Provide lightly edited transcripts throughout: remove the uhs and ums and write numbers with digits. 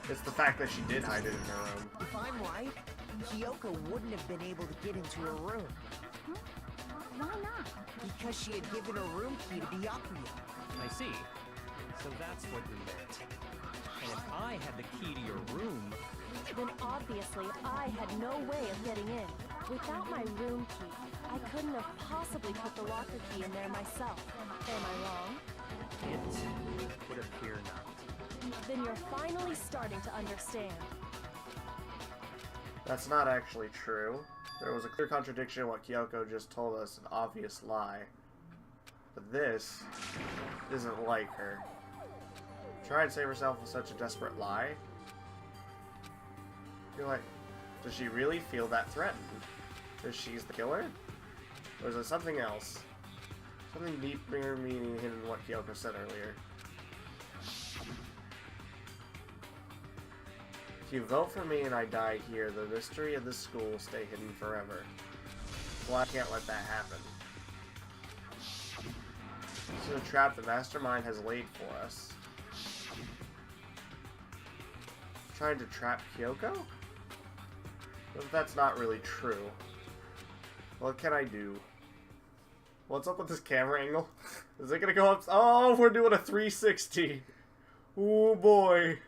It's the fact that she did hide it in her room. If I'm right, Kyoko wouldn't have been able to get into her room. Why not? Because she had given her room key to Byakuya. I see. So that's what you meant. And if I had the key to your room... Then obviously I had no way of getting in. Without my room key, I couldn't have possibly put the locker key in there myself. Am I wrong? It would appear not. Then you're finally starting to understand. That's not actually true. There was a clear contradiction in what Kyoko just told us, an obvious lie. But this isn't like her. Try and save herself with such a desperate lie? You're like, does she really feel that threatened? Is she's the killer? Or is it something else? Something deeper meaning hidden in what Kyoko said earlier. If you vote for me and I die here, the mystery of this school will stay hidden forever. Well, I can't let that happen. This is a trap the mastermind has laid for us. Trying to trap Kyoko? But that's not really true. What can I do? What's up with this camera angle? Is it gonna go up? Oh, we're doing a 360. Oh boy.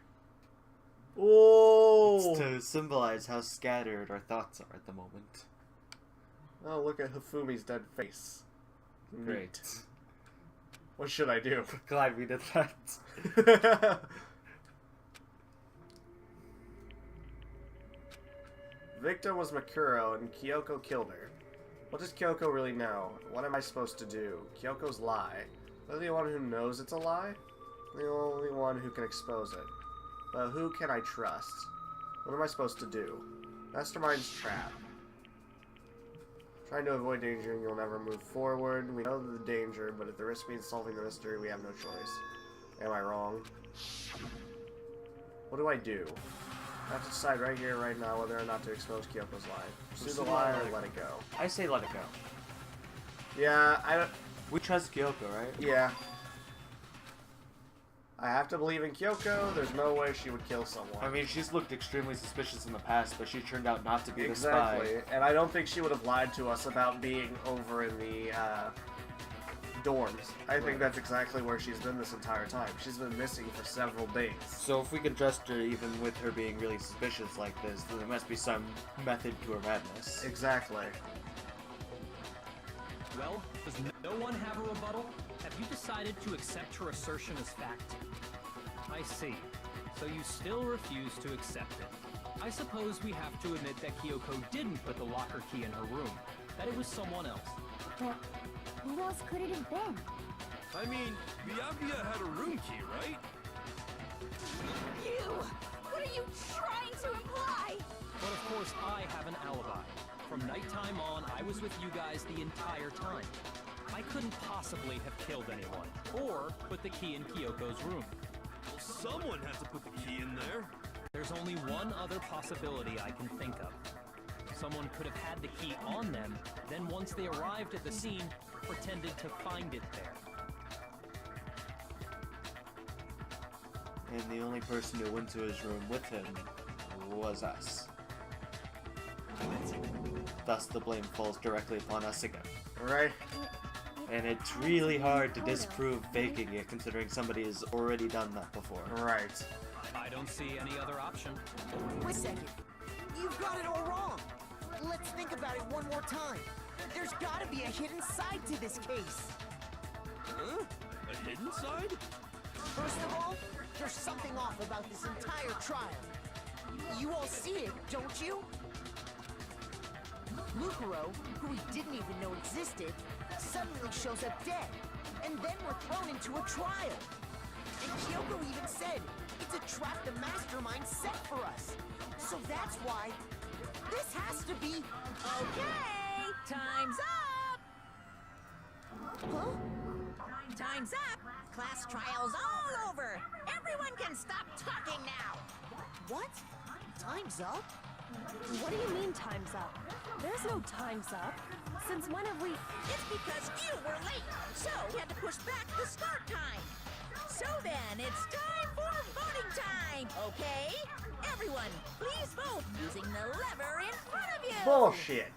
Oh. It's to symbolize how scattered our thoughts are at the moment. Oh, look at Hifumi's dead face. Great. Neat. What should I do? Glad we did that. Victim was Makuro, and Kyoko killed her. What does Kyoko really know? What am I supposed to do? Kyoko's lie. Am I the one who knows it's a lie? I'm the only one who can expose it. But who can I trust? What am I supposed to do? Mastermind's trap. Trying to avoid danger and you'll never move forward. We know the danger, but if the risk means solving the mystery, we have no choice. Am I wrong? What do I do? I have to decide right here, right now, whether or not to expose Kyoko's lie. Pursue the lie or let it go. I say let it go. Yeah, I don't... We trust Kyoko, right? Yeah. I have to believe in Kyoko. There's no way she would kill someone. I mean, she's looked extremely suspicious in the past, but she turned out not to be exactly. the spy. And I don't think she would have lied to us about being over in the dorms. I think that's exactly where she's been this entire time. She's been missing for several days. So if we can trust her even with her being really suspicious like this, then there must be some method to her madness. Exactly. Well, does no one have a rebuttal? Have you decided to accept her assertion as fact? I see. So you still refuse to accept it. I suppose we have to admit that Kyoko didn't put the locker key in her room. That it was someone else. But who else could it have been? I mean, Byakuya had a room key, right? You! What are you trying to imply? But of course, I have an alibi. From nighttime on, I was with you guys the entire time. I couldn't possibly have killed anyone, or put the key in Kyoko's room. Well, someone had to put the key in there. There's only one other possibility I can think of. Someone could have had the key on them, then once they arrived at the scene, pretended to find it there. And the only person who went to his room with him was us. Thus the blame falls directly upon us again. Right? And it's really hard to disprove faking it considering somebody has already done that before. Right. I don't see any other option. Wait a second. You've got it all wrong. Let's think about it one more time. There's gotta be a hidden side to this case. Huh? A hidden side? First of all, there's something off about this entire trial. You all see it, don't you? Mukuro, who we didn't even know existed, suddenly shows up dead. And then we're thrown into a trial. And Kyoko even said, it's a trap the mastermind set for us. So that's why this has to be... Okay, time's up! Huh? Time's up! Class trial's all over! Everyone can stop talking now! What? Time's up? What do you mean time's up? There's no time's up. Since when have we... It's because you were late, so we had to push back the start time. So then, it's time for voting time! time, okay? Everyone, please vote using the lever in front of you. Bullshit.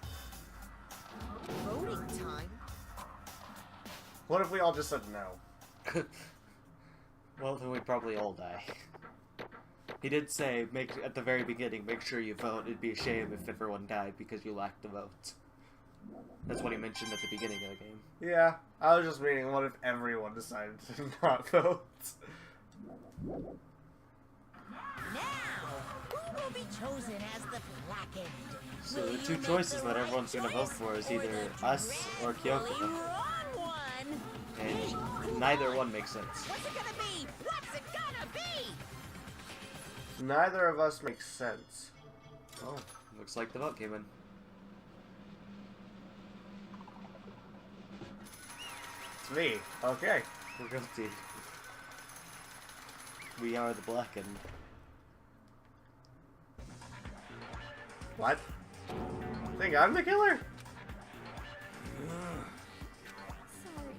Voting time? What if we all just said no? Well, then we probably all die. He did say, at the very beginning, make sure you vote. It'd be a shame if everyone died because you lacked the votes. That's what he mentioned at the beginning of the game. Yeah, I was just meaning, what if everyone decided to not vote? Now, who will be chosen as the blackened? So Will the you two make choices the that right everyone's gonna vote choice for is or either the us or dreadfully Kyoko. wrong one? And neither one makes sense. What's it gonna be? What's it gonna be? Neither of us makes sense. Oh, looks like the vote came in. It's me. Okay. We're guilty. We are the blackened. What? Think I'm the killer? Sorry.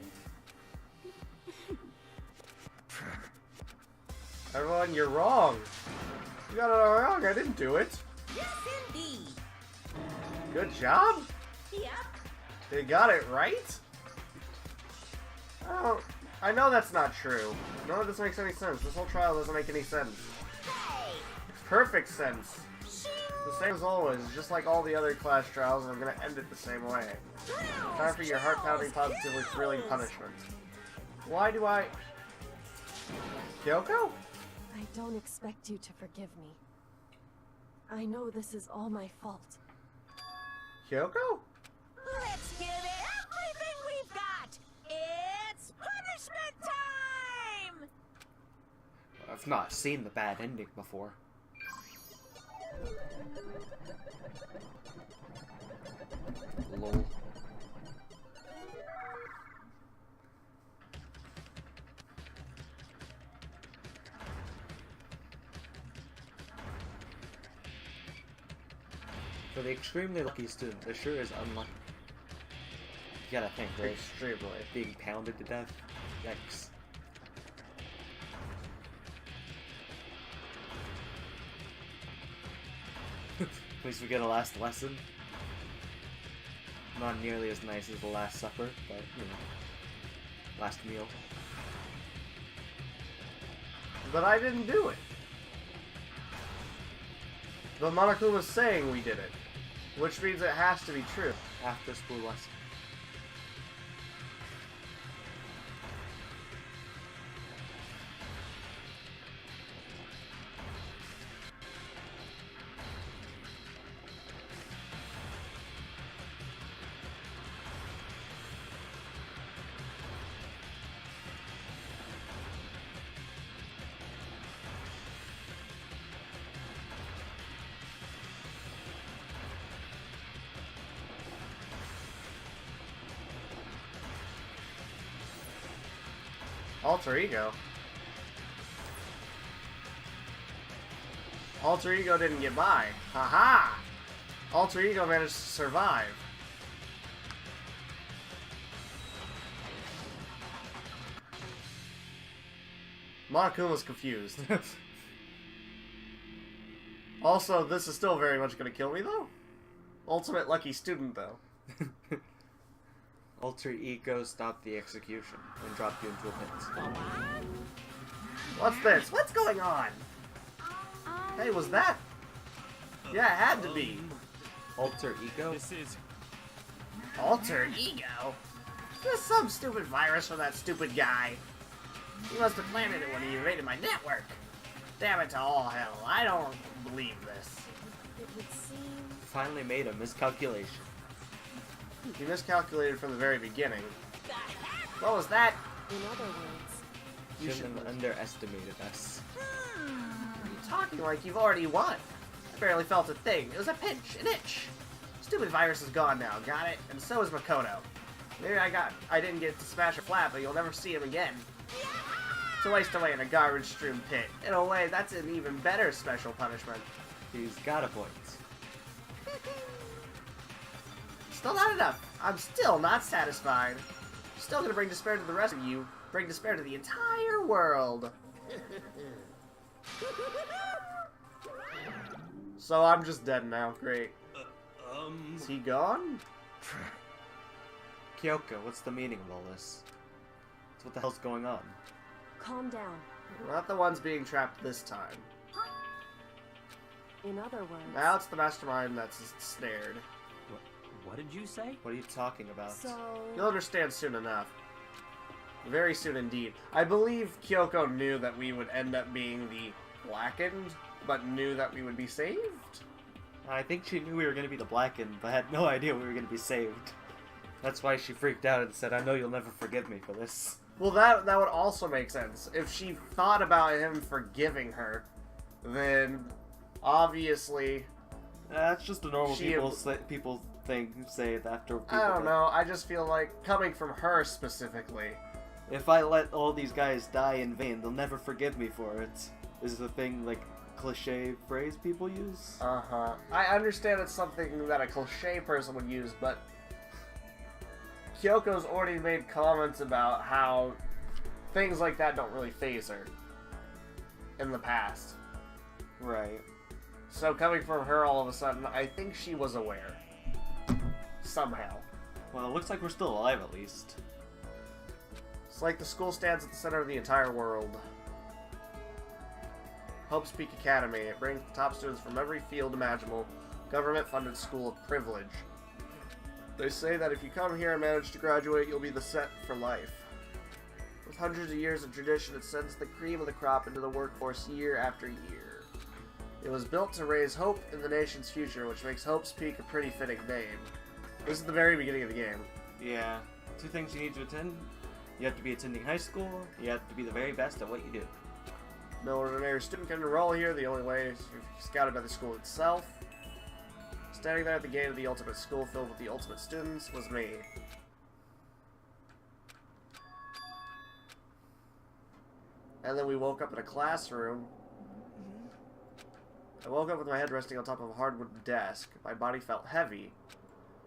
Everyone, you're wrong. You got it all wrong. I didn't do it. Yes, indeed. Good job. Yep. They got it right? Oh, I know that's not true. None of this makes any sense. This whole trial doesn't make any sense. Hey. Perfect sense. Shing. The same as always, just like all the other class trials, I'm gonna end it the same way. Time for your heart-pounding, positively thrilling punishment. Why do I... Kyoko? I don't expect you to forgive me. I know this is all my fault. Kyoko? Let's give it everything we've got. It's punishment time. I've not seen the bad ending before. Lol. For the extremely lucky student, this sure is unlucky. You gotta think, right? Extremely. Being pounded to death. Yikes. At least we get a last lesson. Not nearly as nice as the Last Supper, but, you know, last meal. But I didn't do it. But Monokuma's saying we did it. Which means it has to be true. After school lesson. Alter Ego. Alter Ego didn't get by. Haha! Alter Ego managed to survive. Monokuma's confused. Also, this is still very much gonna kill me, though. Ultimate lucky student, though. Alter Ego stopped the execution and dropped you into a pit. What's this? What's going on? Hey, was that? Yeah, it had to be. Alter Ego? This is Alter Ego? Just some stupid virus from that stupid guy. He must have planted it when he invaded my network. Damn it to all hell. I don't believe this. It would seem... Finally made a miscalculation. He miscalculated from the very beginning. What was that? In other words, You Shouldn't have underestimated us. You're talking like you've already won. I barely felt a thing. It was a pinch, an itch. Stupid virus is gone now, got it? And so is Makoto. Maybe I didn't get to smash a flat, but you'll never see him again. To waste away in a garbage-strewn pit. In a way, that's an even better special punishment. He's got a point. Still not enough. I'm still not satisfied. Still gonna bring despair to the rest of you. Bring despair to the entire world. So I'm just dead now. Great. Is he gone? Kyoko, what's the meaning of all this? What the hell's going on? Calm down. We're not the ones being trapped this time. In other words... Now it's the mastermind that's snared. What did you say? What are you talking about? So... You'll understand soon enough. Very soon indeed. I believe Kyoko knew that we would end up being the Blackened, but knew that we would be saved? I think she knew we were going to be the Blackened, but had no idea we were going to be saved. That's why she freaked out and said, I know you'll never forgive me for this. Well, that would also make sense. If she thought about him forgiving her, then obviously... That's just a normal people thing say it after people I don't know, I just feel like, coming from her specifically... If I let all these guys die in vain, they'll never forgive me for it. Is the thing, like, cliche phrase people use? Uh-huh. I understand it's something that a cliche person would use, but... Kyoko's already made comments about how things like that don't really faze her in the past. Right. So coming from her all of a sudden, I think she was aware. Somehow. Well, it looks like we're still alive at least. It's like the school stands at the center of the entire world. Hope's Peak Academy. It brings the top students from every field imaginable. Government-funded school of privilege. They say that if you come here and manage to graduate, you'll be the set for life. With hundreds of years of tradition, it sends the cream of the crop into the workforce year after year. It was built to raise hope in the nation's future, which makes Hope's Peak a pretty fitting name. This is the very beginning of the game. Yeah. 2 things you need to attend. You have to be attending high school, you have to be the very best at what you do. No ordinary student can enroll here. The only way is if you're scouted by the school itself. Standing there at the gate of the ultimate school filled with the ultimate students was me. And then we woke up in a classroom. I woke up with my head resting on top of a hardwood desk. My body felt heavy.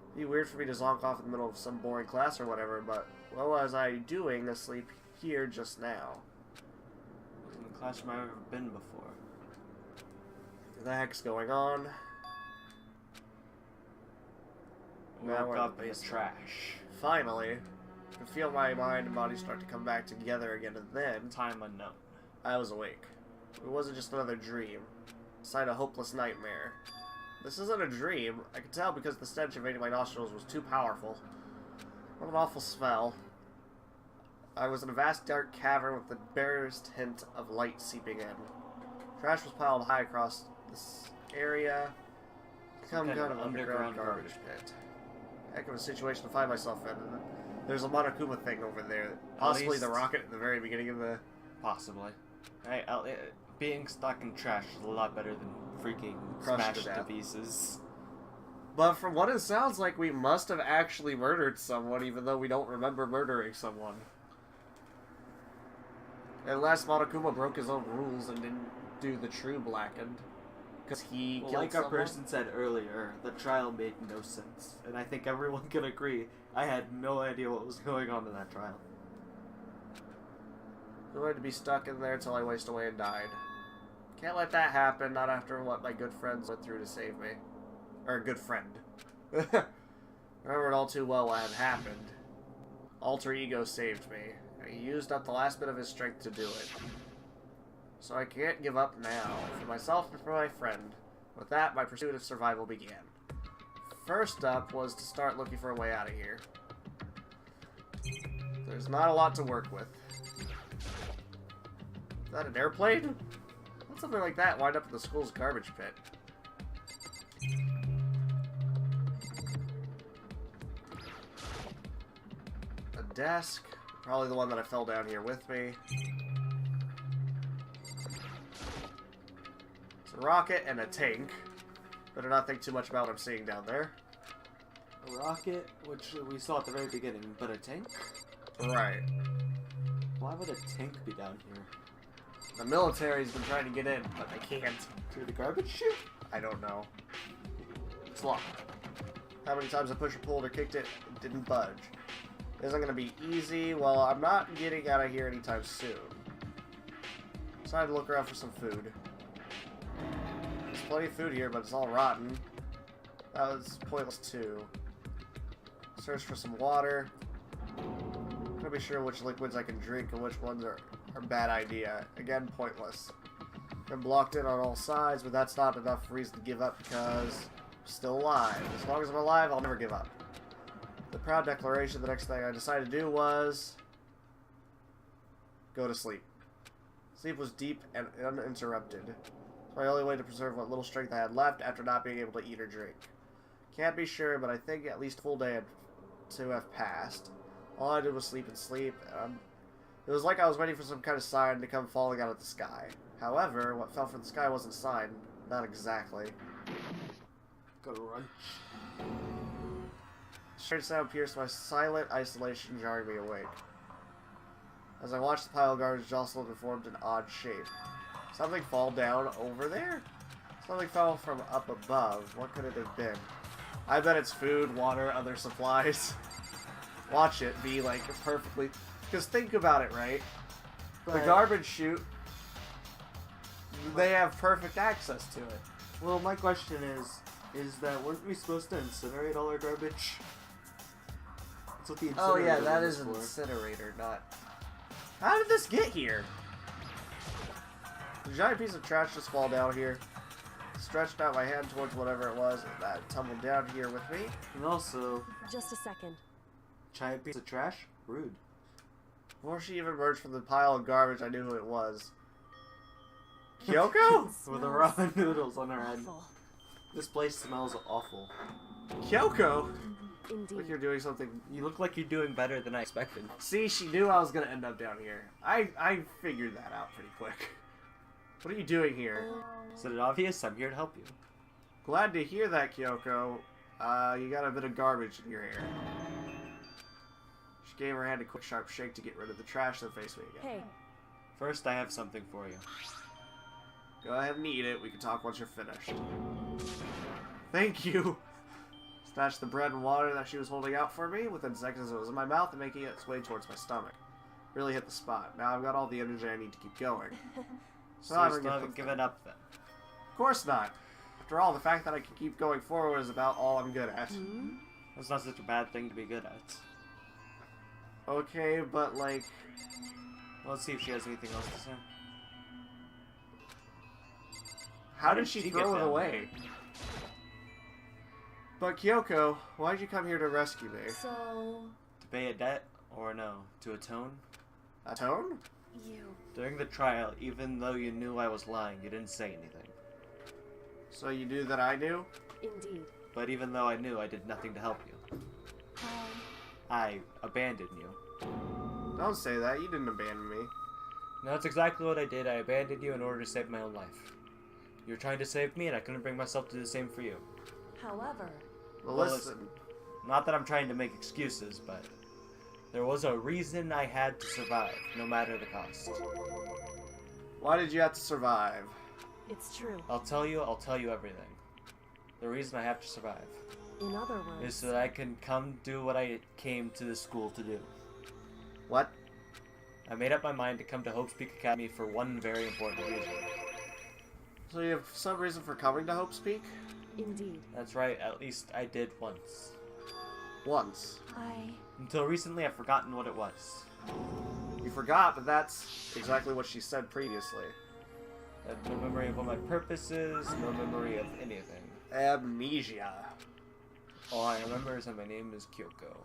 It'd be weird for me to zonk off in the middle of some boring class or whatever, but what was I doing asleep here just now? In the classroom I've ever been before. What the heck's going on? Now we're in Woke the up in the basement. trash. Finally, I could feel my mind and body start to come back together again, and then Time unknown. I was awake. It wasn't just another dream. Inside a hopeless nightmare. This isn't a dream. I could tell because the stench invading my nostrils was too powerful. What an awful smell. I was in a vast dark cavern with the barest hint of light seeping in. Trash was piled high across this area. Some kind of underground garbage pit. Heck of a situation to find myself in. There's a Monokuma thing over there. Possibly the rocket at the very beginning of the... Possibly. Hey, being stuck in trash is a lot better than freaking Crushed smashed to to death. pieces. But from what it sounds like, we must have actually murdered someone, even though we don't remember murdering someone. Unless Monokuma broke his own rules and didn't do the true Blackened. Because he Well, killed like our someone. person said earlier, the trial made no sense. And I think everyone can agree, I had no idea what was going on in that trial. I'm going to be stuck in there until I waste away and died. Can't let that happen, not after what my good friends went through to save me. Or a good friend. Remember it all too well what had happened. Alter Ego saved me. And he used up the last bit of his strength to do it. So I can't give up now, for myself and for my friend. With that, my pursuit of survival began. First up was to start looking for a way out of here. There's not a lot to work with. Is that an airplane? Let something like that wind up in the school's garbage pit. A desk. Probably the one that I fell down here with me. It's a rocket and a tank. Better not think too much about what I'm seeing down there. A rocket, which we saw at the very beginning, but a tank? Right. Why would a tank be down here? The military's been trying to get in, but they can't. Through the garbage chute? I don't know. It's locked. How many times I pushed or pulled or kicked it, it didn't budge. It isn't going to be easy. Well, I'm not getting out of here anytime soon. Decided to look around for some food. There's plenty of food here, but it's all rotten. That was pointless too. Search for some water. I'm gonna be sure which liquids I can drink and which ones are a bad idea. Again, pointless. Been blocked in on all sides, but that's not enough reason to give up because I'm still alive. As long as I'm alive, I'll never give up. The proud declaration, the next thing I decided to do was go to sleep. Sleep was deep and uninterrupted. It's my only way to preserve what little strength I had left after not being able to eat or drink. Can't be sure, but I think at least a full day had to have passed. All I did was sleep and sleep. It was like I was waiting for some kind of sign to come falling out of the sky. However, what fell from the sky wasn't a sign. Not exactly. Go to run. Strange sound pierced my silent isolation, jarring me awake. As I watched the pile of garbage jostle and formed an odd shape. Something fall down over there? Something fell from up above. What could it have been? I bet it's food, water, other supplies. Watch it be like perfectly... Because think about it, right? The garbage chute, they have perfect access to it. Well, my question is that weren't we supposed to incinerate all our garbage? That's what the incinerator Oh yeah, that was is an for. incinerator, not... How did this get here? Did a giant piece of trash just fall down here? Stretched out my hand towards whatever it was that tumbled down here with me. And also, Just a second. giant piece of trash? Rude. Before she even emerged from the pile of garbage, I knew who it was. Kyoko? With the ramen noodles on her head. Awful. This place smells awful. Kyoko? Indeed. Like you're doing something... You look like you're doing better than I expected. See, she knew I was going to end up down here. I figured that out pretty quick. What are you doing here? Is it obvious? I'm here to help you. Glad to hear that, Kyoko. You got a bit of garbage in your hair. She gave her hand a quick sharp shake to get rid of the trash, then faced me again. Hey, First, I have something for you. Go ahead and eat it. We can talk once you're finished. Thank you. Snatched the bread and water that she was holding out for me. Within seconds, it was in my mouth and making its way towards my stomach. Really hit the spot. Now I've got all the energy I need to keep going. So I you don't still get haven't the- given up then. Of course not. After all, the fact that I can keep going forward is about all I'm good at. That's not such a bad thing to be good at. Okay, but like... Well, let's see if she has anything else to say. How did she get throw it down away? But Kyoko, why'd you come here to rescue me? so To pay a debt, or no, to atone? Atone? you. During the trial, even though you knew I was lying, you didn't say anything. So you knew that I knew? Indeed. But even though I knew, I did nothing to help you. I abandoned you. Don't say that. You didn't abandon me. No, that's exactly what I did. I abandoned you in order to save my own life. You were trying to save me, and I couldn't bring myself to do the same for you. However, Well, Well, listen. Not that I'm trying to make excuses, but there was a reason I had to survive, no matter the cost. Why did you have to survive? it's true. I'll tell you everything. The reason I have to survive In other words, is so that I can come do what I came to this school to do. What? I made up my mind to come to Hope's Peak Academy for one very important reason. So you have some reason for coming to Hope's Peak? indeed. That's right, at least I did once. Once. Until recently, I've forgotten what it was. You forgot, but that's exactly what she said previously. I have no memory of what my purpose is, no memory of anything. Amnesia. All I remember is that my name is Kyoko.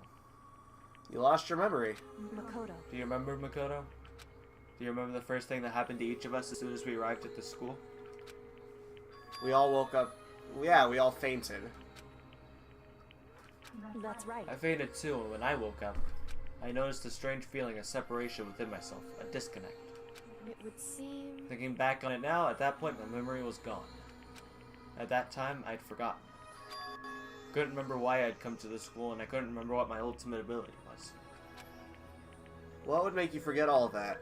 You lost your memory. Makoto. Do you remember, Makoto? Do you remember the first thing that happened to each of us as soon as we arrived at the school? We all woke up. Yeah, we all fainted. That's right. I fainted too, and when I woke up, I noticed a strange feeling of separation within myself, a disconnect. It would seem. Thinking back on it now, at that point my memory was gone. At that time, I'd forgotten. Couldn't remember why I'd come to the school, and I couldn't remember what my ultimate ability was. What would make you forget all of that?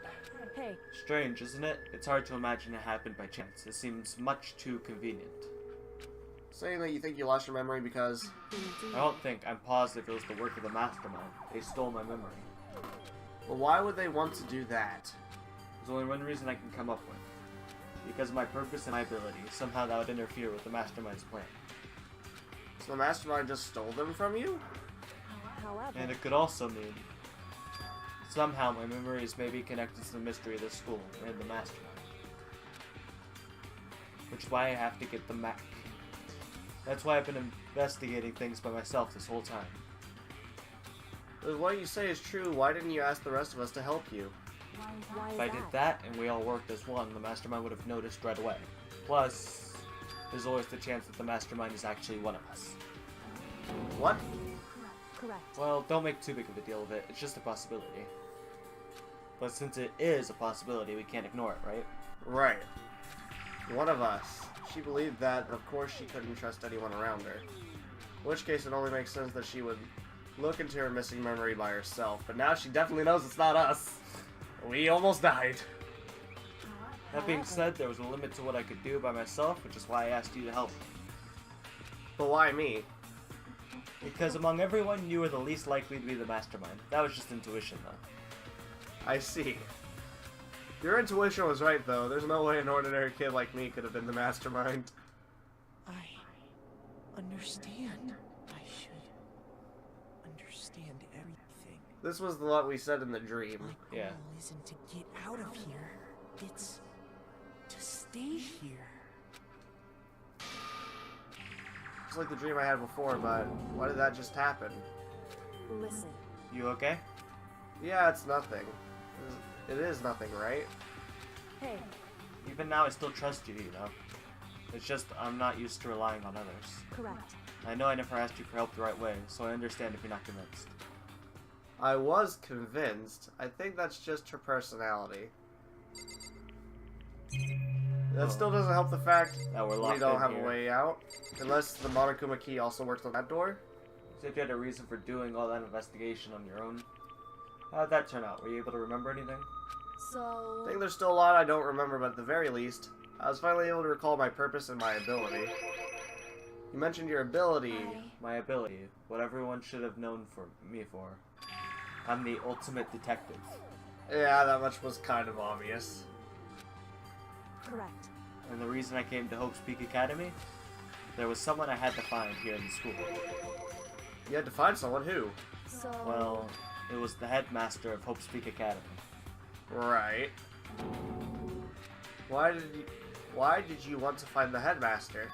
Hey, Strange, isn't it? It's hard to imagine it happened by chance. It seems much too convenient. Saying that you think you lost your memory because... indeed. I don't think, I'm positive it was the work of the mastermind. They stole my memory. Well, why would they want to do that? There's only one reason I can come up with. because of my purpose and my ability. Somehow that would interfere with the mastermind's plan. So the mastermind just stole them from you? However, And it could also mean somehow my memories may be connected to the mystery of the school and the mastermind. Which is why I have to get the map. That's why I've been investigating things by myself this whole time. If what you say is true, why didn't you ask the rest of us to help you? why is If I did that and we all worked as one, the mastermind would have noticed right away. Plus, there's always the chance that the mastermind is actually one of us. What? Correct. Well, don't make too big of a deal of it. It's just a possibility. But since it is a possibility, we can't ignore it, right? Right. One of us. She believed that, of course she couldn't trust anyone around her. In which case it only makes sense that she would look into her missing memory by herself. But now she definitely knows it's not us. We almost died. That being said, there was a limit to what I could do by myself, which is why I asked you to help me. But why me? Because among everyone, you were the least likely to be the mastermind. That was just intuition, though. I see. Your intuition was right, though. There's no way an ordinary kid like me could have been the mastermind. I understand. I should understand everything. This was what we said in the dream. My goal Yeah. isn't to get out of here. It's to stay here. It's like the dream I had before, but why did that just happen? Listen, You okay? Yeah, it's nothing. It is nothing, right? hey, Even now, I still trust you, you know. It's just, I'm not used to relying on others. correct. I know I never asked you for help the right way, so I understand if you're not convinced. I was convinced. I think that's just her personality. That still doesn't help the fact That we're locked we don't in have here. a way out. Unless the Monokuma key also works on that door. So if you had a reason for doing all that investigation on your own, how'd that turn out? Were you able to remember anything? I So, think there's still a lot I don't remember, but at the very least, I was finally able to recall my purpose and my ability. You mentioned your ability. My ability, what everyone should have known for me for. I'm the ultimate detective. Yeah, that much was kind of obvious. correct. And the reason I came to Hope's Peak Academy, there was someone I had to find here in the school. You had to find someone who. So, Well, it was the headmaster of Hope's Peak Academy. Right. Why did you want to find the headmaster?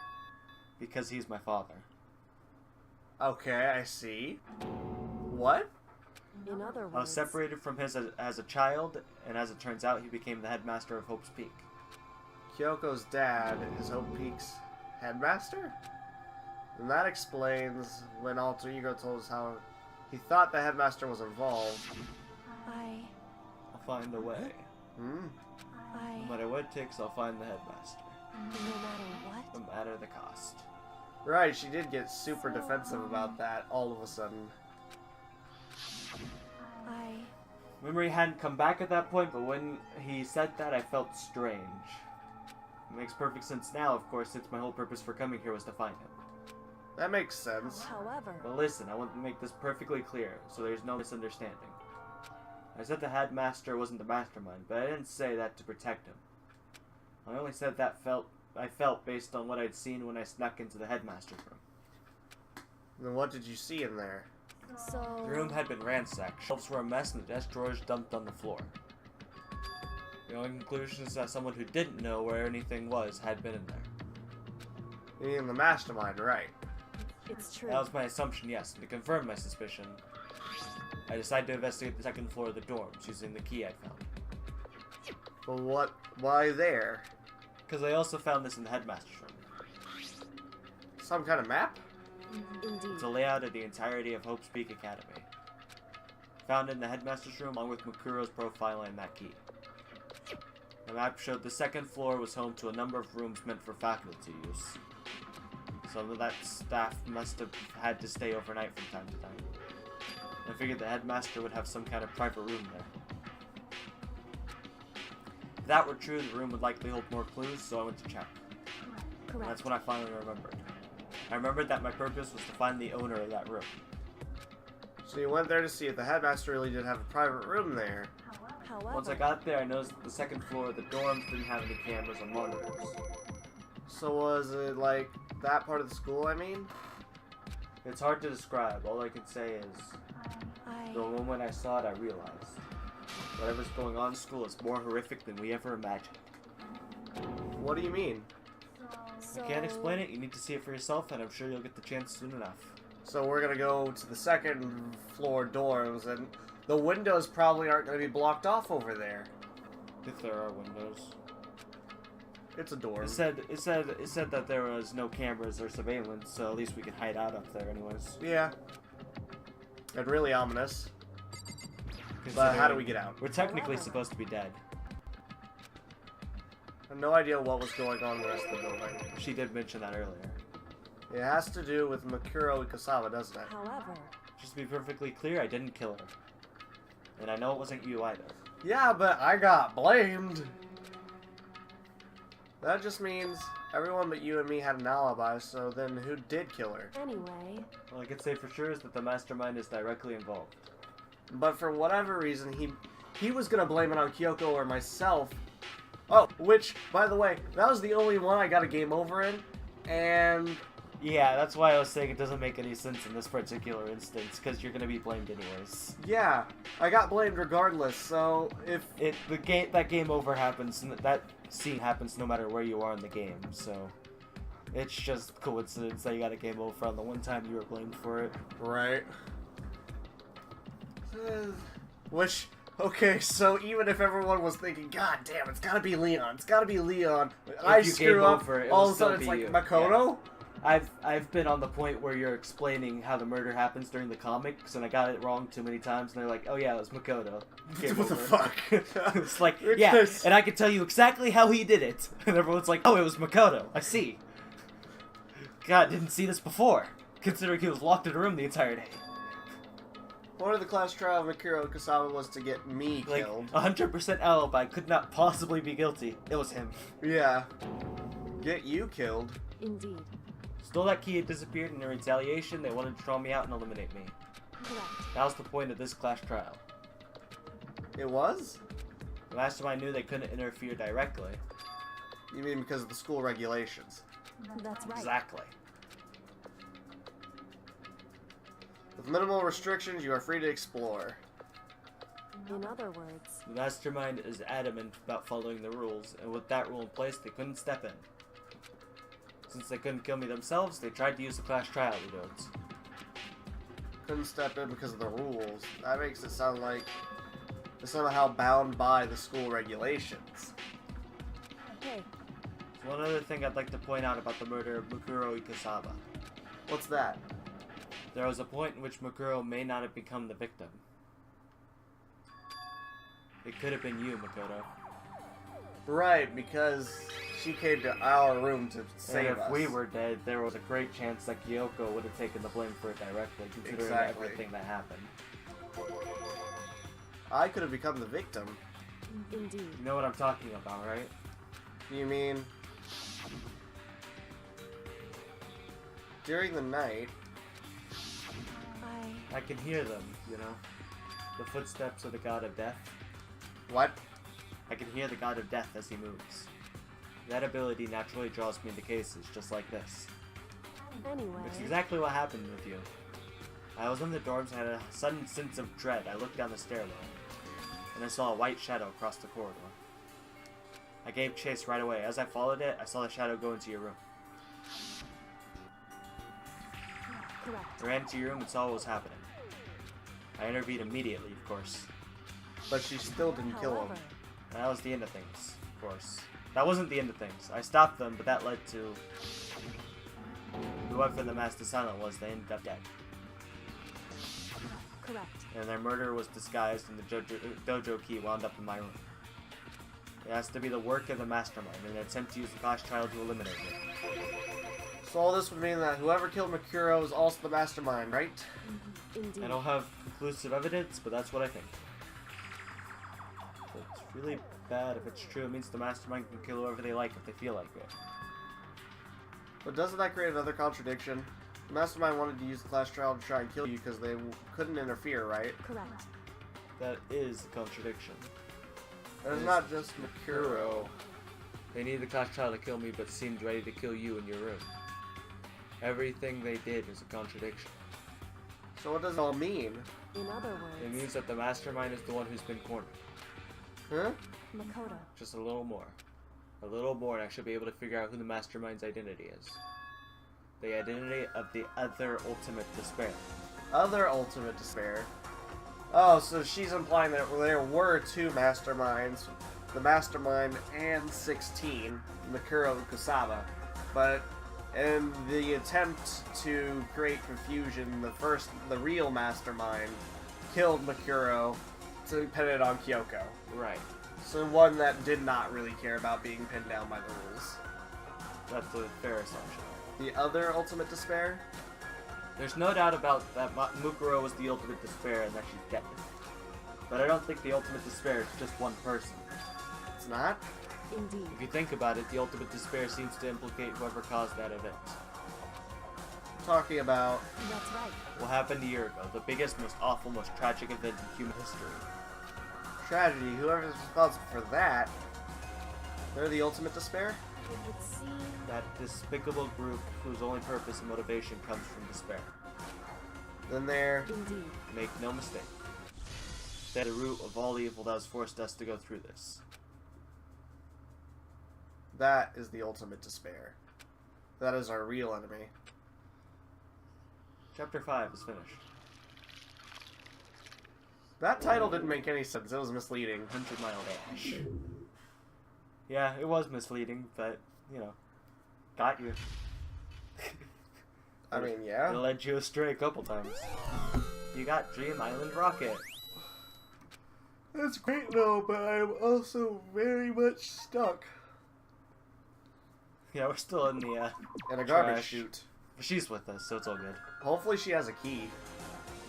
Because he's my father. Okay, I see. What? in other words, I was separated from his as a child, and as it turns out, he became the headmaster of Hope's Peak. Kyoko's dad is Hope Peak's headmaster? And that explains when Alter Ego told us how he thought the headmaster was involved. I'll find a way. No matter what it takes, I'll find the headmaster. no matter what, No matter the cost. Right, she did get super defensive about that all of a sudden. Memory hadn't come back at that point, but when he said that, I felt strange. It makes perfect sense now, of course, since my whole purpose for coming here was to find him. That makes sense. however, But listen, I want to make this perfectly clear, so there's no misunderstanding. I said the headmaster wasn't the mastermind, but I didn't say that to protect him. I only said that I felt based on what I'd seen when I snuck into the headmaster's room. Then what did you see in there? so, The room had been ransacked, shelves were a mess, and the desk drawers dumped on the floor. The only conclusion is that someone who didn't know where anything was had been in there. You mean the mastermind, right? it's true. That was my assumption, yes, and to confirm my suspicion, I decided to investigate the second floor of the dorms using the key I found. But why there? Because I also found this in the headmaster's room. Some kind of map? Indeed. It's a layout of the entirety of Hope's Peak Academy. Found in the headmaster's room along with Makuro's profile and that key. The map showed the second floor was home to a number of rooms meant for faculty use. Some of that staff must have had to stay overnight from time to time. I figured the headmaster would have some kind of private room there. If that were true, the room would likely hold more clues, so I went to check. And correct. that's when I finally remembered. I remembered that my purpose was to find the owner of that room. So you went there to see if the headmaster really did have a private room there. However, Once I got there, I noticed that the second floor of the dorms didn't have any cameras or monitors. So was it like that part of the school, I mean? It's hard to describe. All I can say is, the moment I saw it, I realized whatever's going on in school is more horrific than we ever imagined. What do you mean? I can't explain it. You need to see it for yourself, and I'm sure you'll get the chance soon enough. So we're gonna go to the second floor dorms, and the windows probably aren't gonna be blocked off over there. If there are windows. It's a dorm. It said that there was no cameras or surveillance, so at least we can hide out up there anyways. Yeah. And really ominous. But how do we get out? We're technically supposed to be dead. I have no idea what was going on in the rest of the building. She did mention that earlier. It has to do with Makuro Ikasawa, doesn't it? However, Just to be perfectly clear, I didn't kill her. And I know it wasn't you either. Yeah, but I got blamed. That just means everyone but you and me had an alibi, so then who did kill her? anyway, All I can say for sure is that the mastermind is directly involved. But for whatever reason, he was gonna blame it on Kyoko or myself. Oh, which, by the way, that was the only one I got a game over in, and Yeah, that's why I was saying it doesn't make any sense in this particular instance, because you're gonna be blamed anyways. yeah, I got blamed regardless, so if... That game over happens, and that scene happens no matter where you are in the game, so... It's just coincidence that you got a game over on the one time you were blamed for it. Right. Which, okay, so even if everyone was thinking, God damn, it's gotta be Leon, I you screw game up, over, it all will of a sudden still it's be like you. Makoto? I've been on the point where you're explaining how the murder happens during the comics, and I got it wrong too many times, and they're like, oh yeah, it was Makoto. Game What the over. fuck? It's like, It's yeah, just- and I can tell you exactly how he did it. And everyone's like, oh, it was Makoto. I see. God, didn't see this before, considering he was locked in a room the entire day. Part of the class trial of Makuro Kasawa was to get me Like, killed. 100% alibi, could not possibly be guilty. It was him. Yeah. Get you killed. indeed, Stole that key, it disappeared, and in retaliation, they wanted to draw me out and eliminate me. correct. That was the point of this class trial. It was? The mastermind knew they couldn't interfere directly. You mean because of the school regulations? That's right. Exactly. With minimal restrictions, you are free to explore. In other words, The mastermind is adamant about following the rules, and with that rule in place, they couldn't step in. Since they couldn't kill me themselves, they tried to use the class trial rewards. Couldn't step in because of the rules. That makes it sound like they're somehow bound by the school regulations. hey, So one other thing I'd like to point out about the murder of Makuro Ikasawa. What's that? There was a point in which Makuro may not have become the victim. It could have been you, Makoto. Right, because she came to our room to And save if us. we were dead, there was a great chance that Kyoko would have taken the blame for it directly, considering Exactly. everything that happened. I could have become the victim. indeed, You know what I'm talking about, right? You mean... During the night, I can hear them, you know? The footsteps of the god of death. what? I can hear the god of death as he moves. That ability naturally draws me into cases just like this. anyway, It's exactly what happened with you. I was in the dorms and had a sudden sense of dread. I looked down the stairwell, and I saw a white shadow across the corridor. I gave chase right away. As I followed it, I saw the shadow go into your room. correct. I ran into your room and saw what was happening. I intervened immediately, of course. But she still didn't kill him. However, And that was the end of things, of course. That wasn't the end of things. I stopped them, but that led to whoever the master silent was, they ended up dead. correct. And their murder was disguised, and the dojo key wound up in my room. It has to be the work of the mastermind, in an attempt to use the class trial to eliminate it. So all this would mean that whoever killed Makuro is also the mastermind, right? Indeed. I don't have conclusive evidence, but that's what I think. So it's really bad if it's true. It means the mastermind can kill whoever they like if they feel like it. But doesn't that create another contradiction? The mastermind wanted to use the class trial to try and kill you because they couldn't interfere, right? Correct. That is a contradiction. There's not just Makuro. They need the class child to kill me, but seemed ready to kill you in your room. Everything they did is a contradiction. So what does it all mean? In other words, It means that the mastermind is the one who's been cornered. Huh? Makoto. Just a little more. A little more and I should be able to figure out who the mastermind's identity is. The identity of the other ultimate despair. Other ultimate despair. Oh, so she's implying that there were two masterminds, the mastermind and 16, Makuro and Kusama. But in the attempt to create confusion, the real mastermind killed Makuro to pin it on Kyoko. Right. So one that did not really care about being pinned down by the rules. That's a fair assumption. The other ultimate despair? There's no doubt about that Mukuro was the ultimate despair and that she's dead. But I don't think the ultimate despair is just one person. It's not? Indeed. If you think about it, the ultimate despair seems to implicate whoever caused that event. Talking about That's right. What happened a year ago, the biggest, most awful, most tragic event in human history. tragedy. Whoever's responsible for that, they're the ultimate despair? It would seem... That despicable group whose only purpose and motivation comes from despair. Then they're... Indeed. Make no mistake. They're the root of all evil that has forced us to go through this. That is the ultimate despair. That is our real enemy. Chapter 5 is finished. That title didn't make any sense. It was misleading. 100 Mile Dash. Yeah, it was misleading, but, you know, got you. I mean, It yeah. led you astray a couple times. You got Dream Island Rocket. That's great though, but I'm also very much stuck. Yeah, we're still in the, In a garbage trash. chute. She's with us, so it's all good. Hopefully she has a key.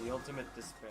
The ultimate despair.